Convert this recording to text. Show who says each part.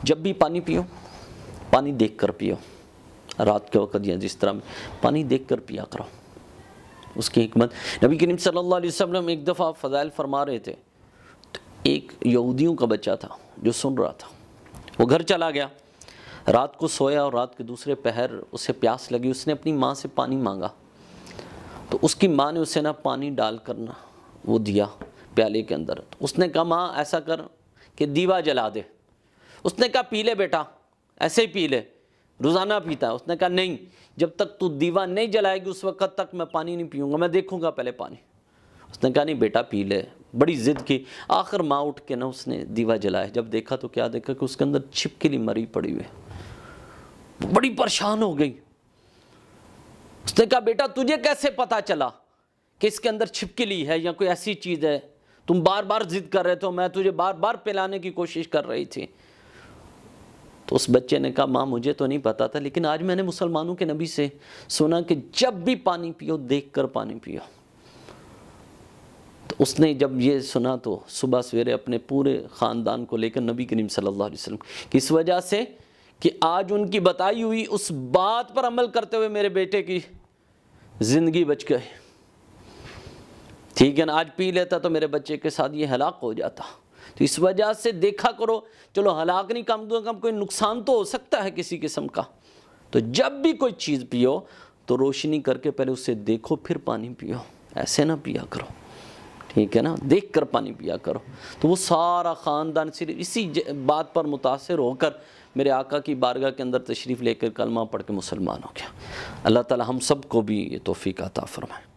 Speaker 1: جب بھی پانی پیو، پانی دیکھ کر پیو، رات کے وقت یا جس طرح پانی دیکھ کر پیا کرو۔ اس کی حکمت، نبی کریم صلی اللہ علیہ وسلم ایک دفعہ فضائل فرما رہے تھے، تو ایک یہودیوں کا بچہ تھا جو سن رہا تھا، وہ گھر چلا گیا، رات کو سویا اور رات کے دوسرے پہر اسے پیاس لگی، اس نے اپنی ماں سے پانی مانگا، تو اس کی ماں نے اسے نا پانی ڈال کر نا وہ دیا پیالے کے اندر۔ اس نے کہا ماں ایسا کر کہ دیوا جلا دے۔ اس نے کہا پی لے بیٹا، ایسے ہی پی لے، روزانہ پیتا ہے۔ اس نے کہا نہیں، جب تک تو دیوا نہیں جلائے گی اس وقت تک میں پانی نہیں پیوں گا، میں دیکھوں گا پہلے پانی۔ اس نے کہا نہیں بیٹا پی لے، بڑی ضد کی۔ آخر ماں اٹھ کے نا اس نے دیوا جلایا، جب دیکھا تو کیا دیکھا کہ اس کے اندر چھپکلی مری پڑی ہوئی، بڑی پریشان ہو گئی۔ اس نے کہا بیٹا تجھے کیسے پتا چلا کہ اس کے اندر چھپکلی ہے یا کوئی ایسی چیز ہے؟ تم بار بار ضد کر رہے تھے، میں تجھے بار بار پلانے کی کوشش کر رہی تھی۔ تو اس بچے نے کہا ماں مجھے تو نہیں پتا تھا، لیکن آج میں نے مسلمانوں کے نبی سے سنا کہ جب بھی پانی پیو دیکھ کر پانی پیو۔ تو اس نے جب یہ سنا تو صبح سویرے اپنے پورے خاندان کو لے کر نبی کریم صلی اللہ علیہ وسلم، کس وجہ سے کہ آج ان کی بتائی ہوئی اس بات پر عمل کرتے ہوئے میرے بیٹے کی زندگی بچ گئی۔ ٹھیک ہے نا، آج پی لیتا تو میرے بچے کے ساتھ یہ ہلاک ہو جاتا۔ تو اس وجہ سے دیکھا کرو، چلو ہلاک نہیں، کم سے کم کوئی نقصان تو ہو سکتا ہے کسی قسم کا۔ تو جب بھی کوئی چیز پیو تو روشنی کر کے پہلے اسے دیکھو پھر پانی پیو، ایسے نہ پیا کرو، ٹھیک ہے نا، دیکھ کر پانی پیا کرو۔ تو وہ سارا خاندان صرف اسی بات پر متاثر ہو کر میرے آقا کی بارگاہ کے اندر تشریف لے کر کلمہ پڑھ کے مسلمان ہو گیا۔ اللہ تعالی ہم سب کو بھی یہ توفیق عطا فرمائے۔